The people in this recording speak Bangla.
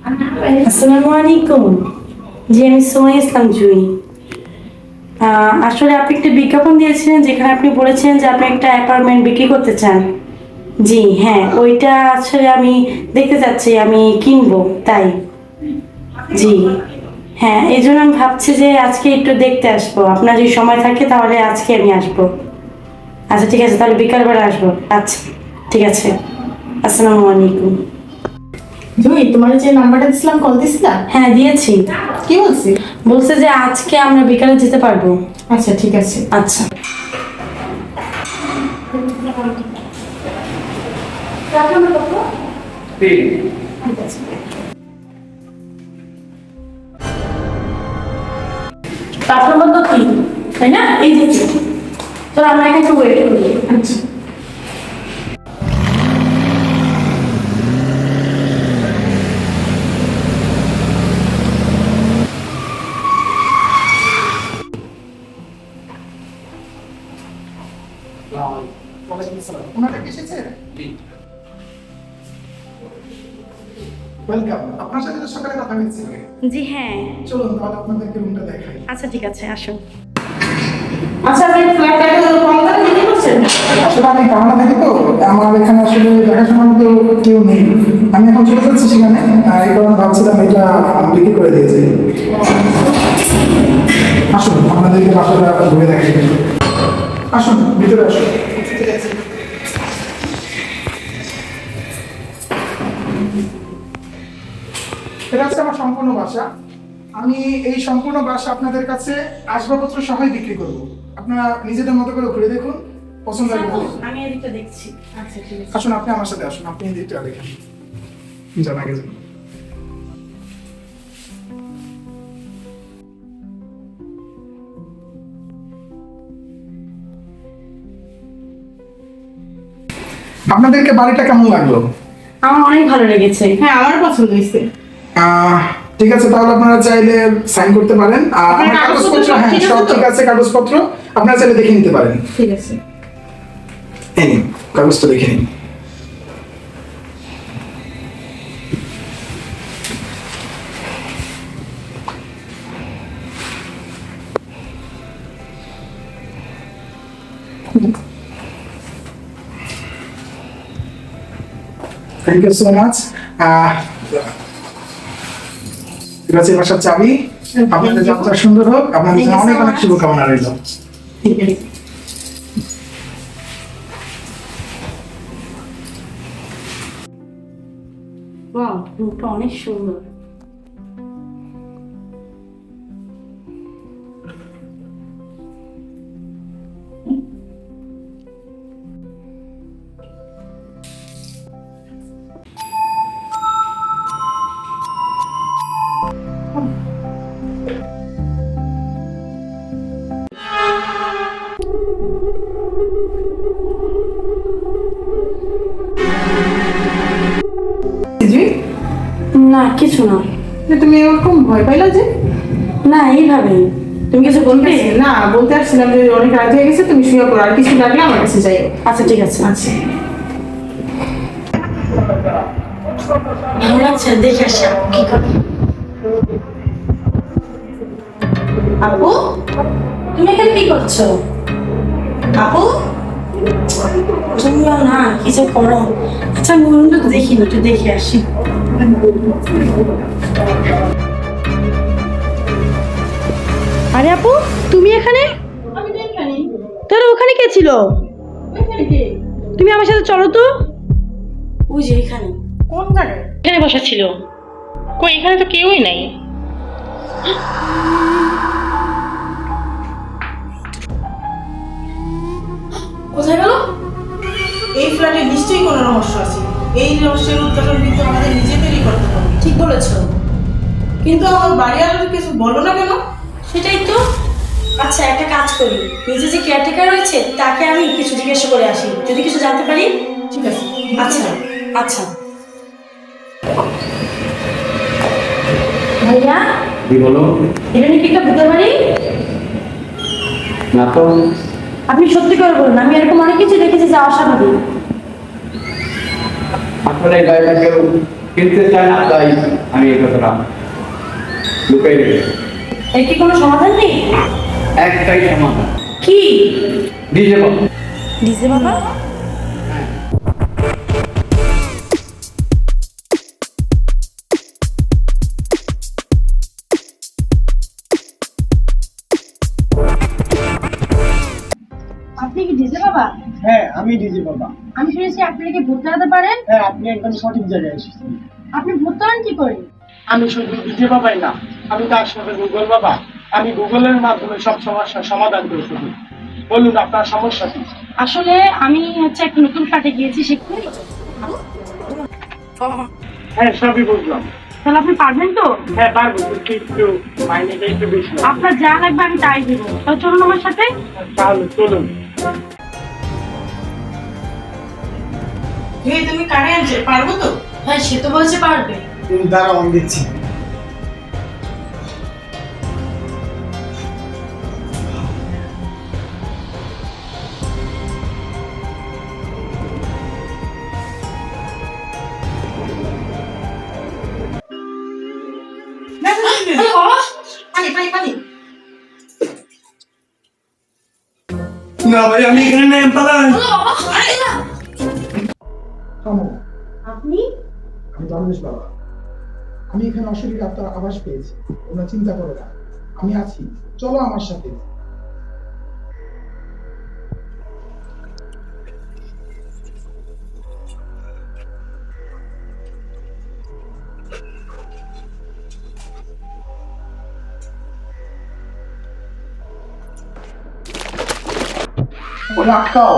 আসসালামু আলাইকুম। জি, আমি সোমাই ইসলাম জুই। আসলে আপনি একটা বিজ্ঞাপন দিয়েছিলেন যেখানে আপনি বলেছেন যে আপনি একটা অ্যাপার্টমেন্ট বিক্রি করতে চান। জি হ্যাঁ, ওইটা আসলে আমি দেখতে চাচ্ছি, আমি কিনবো তাই। জি হ্যাঁ, এই জন্য আমি ভাবছি যে আজকে একটু দেখতে আসবো, আপনার যদি সময় থাকে তাহলে আজকে আমি আসবো। আচ্ছা ঠিক আছে, তাহলে বিকালবেলা আসবো। আচ্ছা ঠিক আছে, আসসালামু আলাইকুম। জুই, তোমার যে নাম্বারটা দিছিলাম, কল দিছিলা? হ্যাঁ দিয়েছি। কি বলছি? বলছে যে আজকে আমরা বিকালে যেতে পারবো। আচ্ছা ঠিক আছে। আচ্ছা। পাঁচ নম্বর তো তিন, তাই না? এই যে তো আমরা এখানে একটু ওয়েট করি। আচ্ছা। ওনারা কি এসেছে? ওয়েলকাম। আপনার সাথে তো সকালে কথা হয়েছিল। জি হ্যাঁ। চলুন তাহলে আপনাদেরকে রুমটা দেখাই। আচ্ছা ঠিক আছে, আসুন। আচ্ছা, আপনি ফ্ল্যাটটা কল করে বিক্রি করছেন? আসলে আমি কামনা থাকি তো, আমার এখানে আসলে দেখাশোনার মতো কেউ নেই। আমি এখন চলে যাচ্ছি সেখানে, এই কারণে ভাবছিলাম এটা বিক্রি করে দিয়েছি। আসুন আপনাদেরকে বাসাটা ঘুরে দেখাই। আসুন ভিতরে আসুন। ঠিক আছে। এটা হচ্ছে আমার সম্পূর্ণ বাসা। আমি এই সম্পূর্ণ বাসা আপনাদের কাছে আসবাবপত্র সহই বিক্রি করব। আপনারা নিজেদের মতো করে ঘুরে দেখুন, পছন্দ হবে বলুন। আমি এদিকটা দেখছি। আচ্ছা ঠিক আছে। আসুন আপনি আমার সাথে আসুন, আপনি দিকটা দেখেন। জানা গেছে। আপনাদেরকে বাড়িটা কেমন লাগলো? আমার অনেক ভালো লেগেছে। হ্যাঁ, আমার পছন্দ হয়েছে। ঠিক আছে, তাহলে আপনারা চাইলে সাইন করতে পারেন। আর আপনার আমার কাগজপত্র কাগজপত্র, হ্যাঁ ঠিক আছে সব তো? ঠিক আছে, কাগজপত্র আপনারা চাইলে দেখে নিতে পারেন। ঠিক আছে। এই নিন কাগজটা দেখে নিন। Thank you so much. ঠিক আছে, বাসার চাবি। আপনাদের যাত্রা সুন্দর হোক, আপনাদের জন্য অনেক অনেক শুভকামনা রইল। ঠিক আছে। ওয়াও, রুমটা অনেক সুন্দর। জুই, না কিছু না। তুমি এরকম ভয় পাইলা যে? না এইভাবেই। তুমি কিছু বলবে? না, বলতে আসছিলাম যে অনেক রাত হয়ে গেছে, তুমি শুয়ে পড়ো, আর কিছু লাগলে আমার কাছে যাই। আচ্ছা ঠিক আছে। আচ্ছা। ভালো লাগছে, দেখে আসি আপু কি করে। আপু, তুমি এখানে কি করছো? আপু, তুমিও না কিছু করো। আচ্ছা আমি রুমটা দেখিনি, একটু দেখে আসি। আরে আপু, তুমি এখানে? আমি তো এখানেই। তাহলে ওখানে কে ছিল? ওইখানে কে? তুমি আমার সাথে চলো তো। ওই যে এখানে। কোন জায়গায়? এখানে বসা ছিল। কই, এখানে তো কেউই নাই। কোথায় গেল? এই ফ্ল্যাটে নিশ্চয়ই কোনো রহস্য আছে। এই রহস্যের উদ্ঘাটন কিন্তু আমাদের নিজেদেরই করতে হবে। ঠিক বলেছো। কিন্তু আমার বাড়িওয়ালাদের কিছু বলো না কেন? সেটাই তো। আচ্ছা একটা কাজ করি, নিজে যে কেয়ারটেকার রয়েছে তাকে আমি কিছু জিজ্ঞাসা করে আসি, যদি কিছু জানতে পারি। ঠিক আছে। আচ্ছা আচ্ছা। ভাইয়া, কি বলো? এটা নাকি একটা ভূতের বাড়ি? না তো। আপনি সত্যি করে বলুন, আমি এরকম অনেক কিছু দেখেছি যা অস্বাভাবিক। আসলে গাড়িটা কেউ কিনতে চায় না, তাই আমি এই কথাটা লুকাই রেখেছি। এর কি কোনো সমাধান নেই? একটাই সমাধান, কি? ডিজে বাবা। ডিজে বাবা? আপনি কি ডিজে বাবা? হ্যাঁ, আমি ডিজে বাবা। আমি শুনেছি আপনি নাকি ভূত তাড়াতে পারেন। হ্যাঁ, আপনি একদম সঠিক জায়গায় এসেছেন। আপনি ভূত তাড়ান কি করে? আমি শুধু ডিজে বাবাই না, আমি তার সাথে গুগল বাবা। আমি গুগলের মাধ্যমে সব সমস্যার সমাধান করে থাকি। বলুন আপনার সমস্যা কি? আসলে আমি একটা নতুন ফ্ল্যাটে গিয়েছি সেখানে। হ্যাঁ, সবই বুঝলাম। তাহলে আপনি পারবেন তো? হ্যাঁ, পারবো, কিন্তু একটু মাইনেটা একটু বেশি লাগবে। আপনার যা লাগবে আমি তাই দেবো। তাহলে চলুন আমার সাথে। তাহলে চলুন। এই তুমি কারে আনছে, পারবো তো? হ্যাঁ, সে তো বলছে পারবে। তুমি দাঁড়াও, আমি দিচ্ছি। না, না, না, না, না। পানি পানি পানি। না ভাই, আমি এখানে নেই, পালাই। থামো। আপনি? আমি ধর্মেশ বাবা। আমি এখানে অশরীর আত্মার আভাস পেয়েছি, তোমরা চিন্তা করো না, আমি আছি, চলো আমার সাথে। ওরা আটকাও।